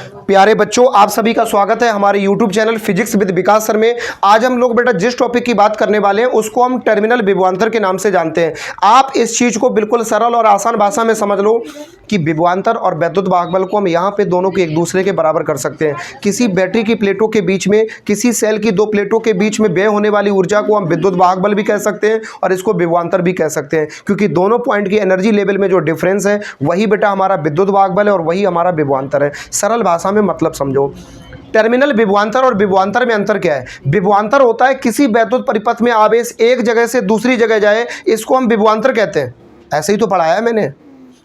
प्यारे बच्चों, आप सभी का स्वागत है हमारे YouTube channel physics with Vikas sir में। आज हम लोग बेटा जिस टॉपिक की बात करने वाले हैं उसको हम टर्मिनल विभवांतर के नाम से जानते हैं। आप इस चीज को बिल्कुल सरल और आसान भाषा में समझ लो कि विभवांतर और वैद्युत वाहक बल को हम यहाँ पे दोनों के एक दूसरे के बराबर कर सकते हैं। किसी बैटरी की प्लेटों के बीच में, किसी सेल की दो प्लेटों के बीच में व्यय होने वाली ऊर्जा को हम विद्युत वाहक बल भी कह सकते हैं और इसको विभवांतर भी कह सकते हैं, क्योंकि दोनों पॉइंट की एनर्जी लेवल में जो डिफरेंस है वही बेटा हमारा विद्युत वाहक बल है और वही हमारा विभवांतर है। सरल भाषा में मतलब समझो। टर्मिनल विभवांतर और विभवांतर में अंतर क्या है? विभवांतर होता है किसी वैद्युत परिपथ में आवेश एक जगह से दूसरी जगह जाए, इसको हम विभवांतर कहते हैं। ऐसे ही तो पढ़ाया है मैंने।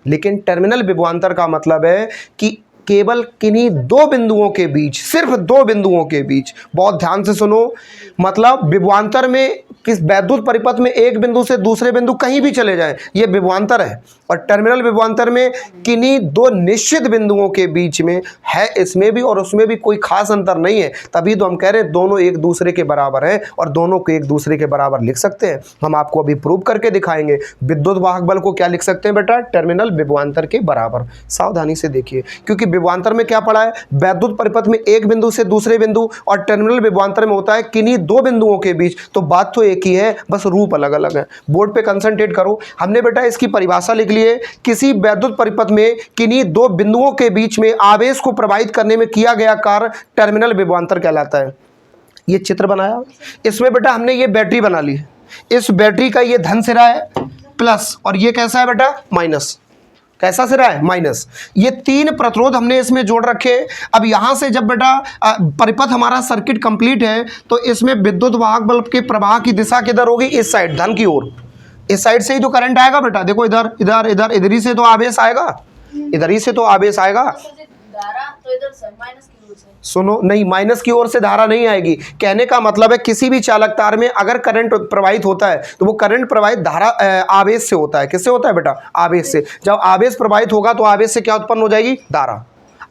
लेकिन टर्मिनल विभवांतर का मतलब है कि केवल किन्हीं दो बिंदुओं के बीच, सिर्फ दो बिंदुओं के बीच, बहुत ध्यान से सुनो, मतलब विभवांतर में किस वैद्युत परिपथ में एक बिंदु से दूसरे बिंदु कहीं भी चले जाएं, ये विभवांतर है। और टर्मिनल विभवांतर में किन्हीं दो निश्चित बिंदुओं के बीच में है, इसमें भी और उसमें भी कोई खास अंतर नहीं है। तभी तो हम कह रहे हैं दोनों एक दूसरे के बराबर हैं और दोनों को एक दूसरे के बराबर लिख सकते हैं। हम आपको अभी प्रूव करके दिखाएंगे। विद्युत वाहक बल को क्या लिख सकते हैं बेटा? टर्मिनल विभवांतर के बराबर। सावधानी से देखिए, क्योंकि विभवांतर में क्या पढ़ा है? वैद्युत परिपथ में एक बिंदु से दूसरे बिंदु, और टर्मिनल विभवांतर में होता है किन्हीं दो बिंदुओं के बीच। तो बात तो एक ही है, बस रूप अलग अलग है। बोर्ड पे कंसंट्रेट करो। हमने बेटा इसकी परिभाषा लिख ली है। किसी वैद्युत परिपथ में किन्हीं दो बिंदुओं के बीच में आवेश को प्रवाहित करने में किया गया कार्य टर्मिनल विभवांतर कहलाता है। ये चित्र बनाया, इसमें बेटा हमने ये बैटरी बना ली। इस बैटरी का ये धन सिरा है प्लस, और ये कैसा है बेटा? माइनस। कैसा सिरा है? माइनस। ये तीन प्रतिरोध हमने इसमें जोड़ रखे। अब यहां से जब बेटा परिपथ हमारा सर्किट कंप्लीट है तो इसमें विद्युत वाहक बल के प्रवाह की दिशा किधर होगी? इस साइड, धन की ओर। इस साइड से ही तो करंट आएगा बेटा। देखो इधर इधर इधर इधर ही से तो आवेश आएगा, इधर ही से तो आवेश आएगा। तो इधर से माइनस की ओर से सुनो, नहीं, माइनस की ओर से धारा नहीं आएगी। कहने का मतलब है किसी भी चालक तार में अगर करंट प्रवाहित होता है तो वो करंट प्रवाहित धारा आवेश से होता है। किससे होता है बेटा? आवेश से। जब आवेश प्रवाहित होगा तो आवेश से क्या उत्पन्न हो जाएगी? धारा।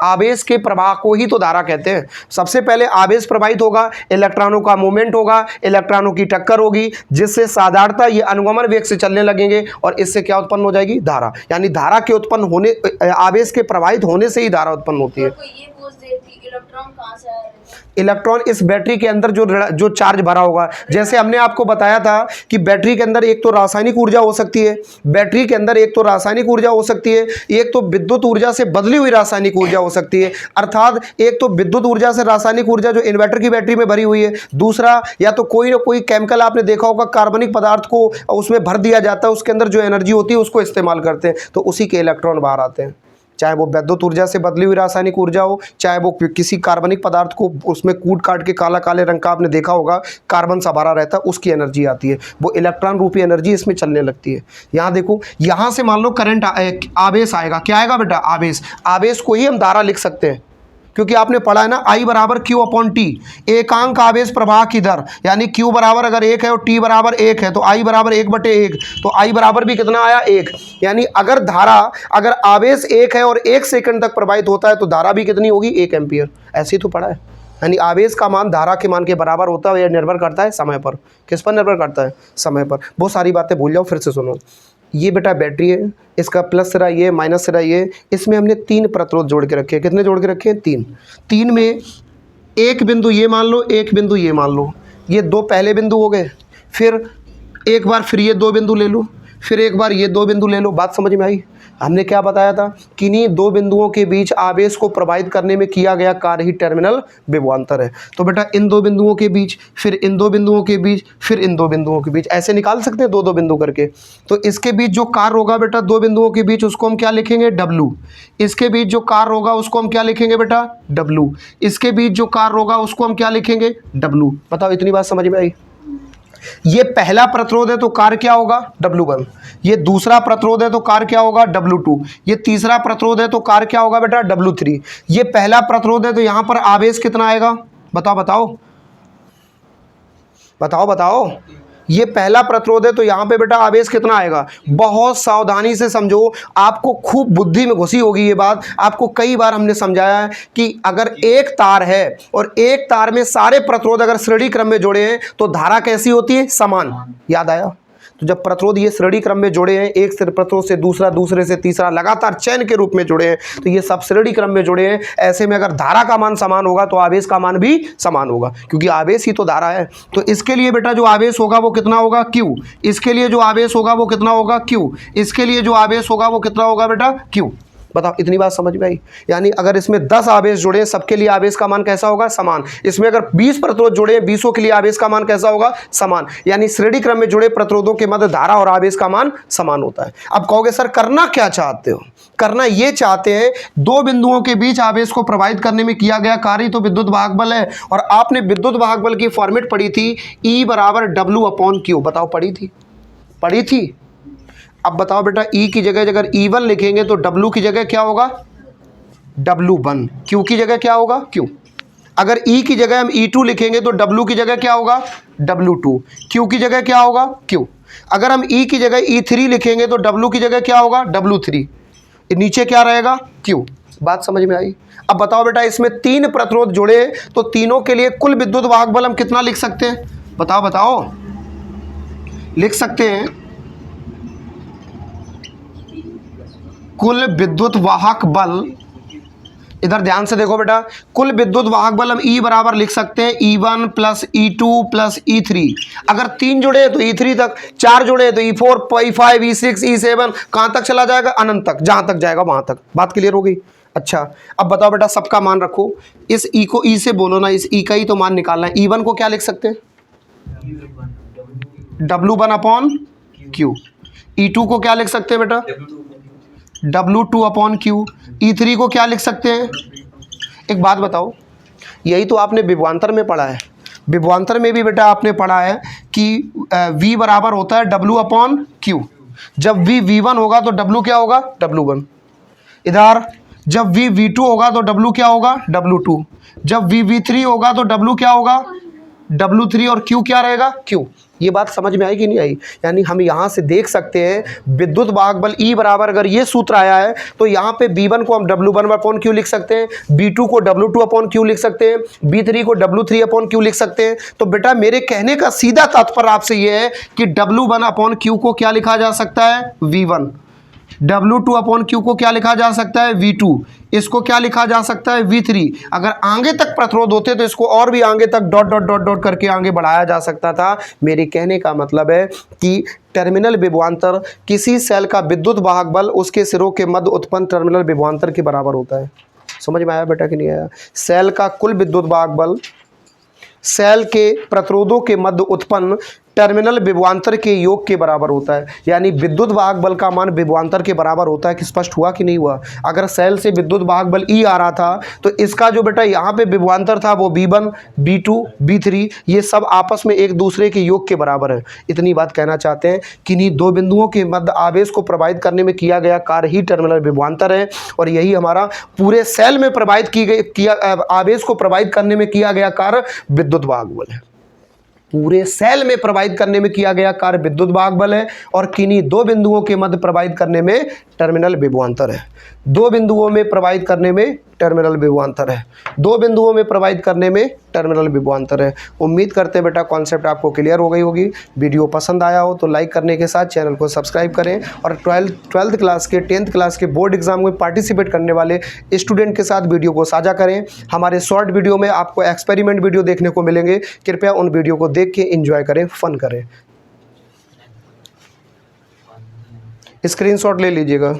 आवेश के प्रवाह को ही तो धारा कहते हैं। सबसे पहले आवेश प्रवाहित होगा, इलेक्ट्रॉनों का मूवमेंट होगा, इलेक्ट्रॉनों की टक्कर होगी, जिससे साधारणतः ये अनुगमन वेग से चलने लगेंगे और इससे क्या उत्पन्न हो जाएगी? धारा। यानी धारा के उत्पन्न होने, आवेश के प्रवाहित होने से ही धारा उत्पन्न होती है। ये पूछ रही थी इलेक्ट्रॉन कहाँ से आ रहे हैं? इलेक्ट्रॉन इस बैटरी के अंदर जो चार्ज भरा होगा, जैसे हमने आपको बताया था कि बैटरी के अंदर एक तो रासायनिक ऊर्जा हो सकती है, बैटरी के अंदर एक तो रासायनिक ऊर्जा हो सकती है, एक तो विद्युत ऊर्जा से बदली हुई रासायनिक ऊर्जा हो सकती है। अर्थात एक तो विद्युत ऊर्जा से रासायनिक ऊर्जा जो इन्वर्टर की बैटरी में भरी हुई है, दूसरा या तो कोई ना कोई केमिकल आपने देखा होगा, कार्बनिक पदार्थ को उसमें भर दिया जाता है, उसके अंदर जो एनर्जी होती है उसको इस्तेमाल करते हैं, तो उसी के इलेक्ट्रॉन बाहर आते हैं। चाहे वो विद्युत ऊर्जा से बदली हुई रासायनिक ऊर्जा हो, चाहे वो किसी कार्बनिक पदार्थ को उसमें कूट काट के काला काले रंग का आपने देखा होगा, कार्बन सा भरा रहता है, उसकी एनर्जी आती है, वो इलेक्ट्रॉन रूपी एनर्जी इसमें चलने लगती है। यहाँ देखो, यहाँ से मान लो करंट आवेश आएगा। क्या आएगा बेटा? आवेश। आवेश को ही हम धारा लिख सकते हैं, क्योंकि आपने पढ़ा है ना, I बराबर Q अपॉन टी। एकांक आवेश प्रवाह की दर, यानी Q बराबर अगर 1 है और T बराबर 1 है तो I बराबर 1/1, तो I बराबर भी कितना आया? 1। यानी अगर आवेश 1 है और 1 सेकंड तक प्रवाहित होता है तो धारा भी कितनी होगी? 1 एम्पियर। ऐसे ही तो पढ़ा है। यानी आवेश का मान धारा के मान के बराबर होता है। यह निर्भर करता है समय पर। किस पर निर्भर करता है? समय पर। बहुत सारी बातें भूल जाओ, फिर से सुनो। ये बेटा बैटरी है, इसका प्लस सिरा ये, माइनस सिरा ये। इसमें हमने तीन प्रतिरोध जोड़ के रखे हैं। कितने जोड़ के रखे हैं? तीन। तीन में एक बिंदु ये मान लो, एक बिंदु ये मान लो। ये दो पहले बिंदु हो गए। फिर एक बार फिर ये दो बिंदु ले लो, फिर एक बार ये दो बिंदु ले लो। बात समझ में आई? हमने क्या बताया था? किन्हीं दो बिंदुओं के बीच आवेश को प्रवाहित करने में किया गया कार्य ही टर्मिनल विभवांतर है। तो बेटा इन दो बिंदुओं के बीच, फिर इन दो बिंदुओं के बीच, फिर इन दो बिंदुओं के बीच, ऐसे निकाल सकते हैं दो दो बिंदु करके। तो इसके बीच जो कार्य होगा बेटा दो बिंदुओं के बीच, उसको हम क्या लिखेंगे? W। इसके बीच जो कार्य होगा उसको हम क्या लिखेंगे बेटा? W। इसके बीच जो कार्य होगा उसको हम क्या लिखेंगे? W। बताओ, इतनी बात समझ में आई? ये पहला प्रतिरोध है तो कार्य क्या होगा? W1। ये दूसरा प्रतिरोध है तो कार्य क्या होगा? W2। ये तीसरा प्रतिरोध है तो कार्य क्या होगा बेटा? W3। ये पहला प्रतिरोध है तो यहां पर आवेश कितना आएगा? बताओ बताओ बताओ बताओ। ये पहला प्रतिरोध है तो यहां पे बेटा आवेश कितना आएगा? बहुत सावधानी से समझो, आपको खूब बुद्धि में घुसी होगी ये बात। आपको कई बार हमने समझाया है कि अगर एक तार है और एक तार में सारे प्रतिरोध अगर श्रेणी क्रम में जोड़े हैं तो धारा कैसी होती है? समान। याद आया? तो जब प्रतिरोध ये श्रेणी क्रम में जुड़े हैं, एक प्रतिरोध से दूसरा, दूसरे से तीसरा, लगातार चैन के रूप में जुड़े हैं, तो ये सब श्रेणी क्रम में जुड़े हैं। ऐसे में अगर धारा का मान समान होगा तो आवेश का मान भी समान होगा, क्योंकि आवेश ही तो धारा है। तो इसके लिए बेटा जो आवेश होगा वो कितना होगा, Q। इसके लिए जो आवेश होगा वो कितना होगा, Q। इसके लिए जो आवेश होगा वो कितना होगा बेटा, Q। बताओ, इतनी बात समझ में आई? यानी अगर इसमें 10 आवेश जुड़े हैं, सबके लिए आवेश का मान कैसा होगा, समान। इसमें अगर 20 प्रतिरोध जुड़े हैं, 20 के लिए आवेश का मान कैसा होगा, समान। यानी श्रेणी क्रम में जुड़े प्रतिरोधों के मध्य धारा और आवेश का मान समान होता है। अब कहोगे सर करना क्या चाहते हो? करना ये चाहते हैं, दो बिंदुओं के बीच आवेश को प्रवाहित करने में किया गया कार्य तो विद्युत वाहक बल है, और आपने विद्युत वाहक बल की फॉर्मेट पढ़ी थी, E बराबर W/Q। बताओ, पढ़ी थी? पढ़ी थी। अब बताओ बेटा, E की जगह अगर E1 लिखेंगे तो W की जगह क्या होगा, W1। Q की जगह क्या होगा, Q। अगर E की जगह हम E2 लिखेंगे तो W की जगह क्या होगा, W2। Q की जगह क्या होगा, Q। अगर हम E की जगह E3 लिखेंगे तो W की जगह क्या होगा, W3। नीचे क्या रहेगा, Q। बात समझ में आई? अब बताओ बेटा, इसमें 3 प्रतिरोध जुड़े तो तीनों के लिए कुल विद्युत वाहक बल हम कितना लिख सकते हैं? बताओ बताओ। लिख सकते हैं कुल विद्युत वाहक बल, इधर ध्यान से देखो बेटा, कुल विद्युत वाहक बल हम E बराबर लिख सकते हैं E1 plus E2 plus E3। अगर 3 जुड़े तो E3 तक, 4 जुड़े तो E4, E5, E6, E7, कहाँ तक चला जाएगा, अनंत तक, जहाँ तक जाएगा वहाँ तक। बात क्लियर हो गई? अच्छा, अब बताओ बेटा, सबका मान रखो। इस E को E से बोलो ना, इस E का ही तो मान निकालना है। E1 को क्या लिख सकते हैं, W1/Q। E2 को क्या लिख सकते हैं बेटा, W2/Q। E3 को क्या लिख सकते हैं? एक बात बताओ, यही तो आपने विभवांतर में पढ़ा है। विभवांतर में भी बेटा आपने पढ़ा है कि V बराबर होता है W/Q। जब V V1 होगा तो W क्या होगा, W1। इधर जब V V2 होगा तो W क्या होगा, W2। जब V V3 होगा तो W क्या होगा, W3, और Q क्या रहेगा, Q। ये बात समझ में आई कि नहीं आई? यानी हम यहाँ से देख सकते हैं विद्युत वाहक बल E बराबर, अगर ये सूत्र आया है तो यहाँ पे B1 को हम W1/Q लिख सकते हैं, B2 को W2/Q लिख सकते हैं, B3 को W3/Q लिख सकते हैं। तो बेटा मेरे कहने का सीधा तात्पर्य आपसे ये है कि W1/Q को क्या लिखा जा सकता है, V1। W2/Q को क्या लिखा जा सकता है, V2। इसको क्या लिखा जा सकता है, V3। अगर आगे तक प्रतिरोध होते तो इसको और भी आगे तक डॉट डॉट डॉट डॉट करके आगे बढ़ाया जा सकता था। मेरे कहने का मतलब है कि टर्मिनल विभवांतर किसी सेल का विद्युत वाहक बल उसके सिरों के मध्य उत्पन्न टर्मिनल विभवांतर के बराबर होता है। समझ में आया बेटा कि नहीं आया? सेल का कुल विद्युत वाहक बल सेल के प्रतिरोधों के मध्य उत्पन्न टर्मिनल विभवांतर के योग के बराबर होता है। यानी विद्युत वाहक बल का मान विभवांतर के बराबर होता है। कि स्पष्ट हुआ कि नहीं हुआ? अगर सेल से विद्युत वाहक बल E आ रहा था तो इसका जो बेटा यहाँ पे विभवांतर था वो V1, B2, B3, ये सब आपस में एक दूसरे के योग के बराबर है। इतनी बात कहना चाहते हैं कि इन्हीं दो बिंदुओं के मध्य आवेश को प्रवाहित करने में किया गया कार्य ही टर्मिनल विभवांतर है, और यही हमारा पूरे सेल में प्रवाहित आवेश को प्रवाहित करने में किया गया कार्य विद्युत वाहक बल है। पूरे सेल में प्रवाहित करने में किया गया कार्य विद्युत वाहक बल है, और किन्हीं दो बिंदुओं के मध्य प्रवाहित करने में टर्मिनल विभवांतर है। दो बिंदुओं में प्रवाहित करने में टर्मिनल विभवांतर है। दो बिंदुओं में प्रवाहित करने में टर्मिनल विभवांतर है। उम्मीद करते हैं बेटा कॉन्सेप्ट आपको क्लियर हो गई होगी। वीडियो पसंद आया हो तो लाइक करने के साथ चैनल को सब्सक्राइब करें, और 12th क्लास के 10th क्लास के बोर्ड एग्जाम में पार्टिसिपेट करने वाले स्टूडेंट के साथ वीडियो को साझा करें। हमारे शॉर्ट वीडियो में आपको एक्सपेरिमेंट वीडियो देखने को मिलेंगे, कृपया उन वीडियो को देख के एंजॉय करें, फन करें। स्क्रीनशॉट ले लीजिएगा।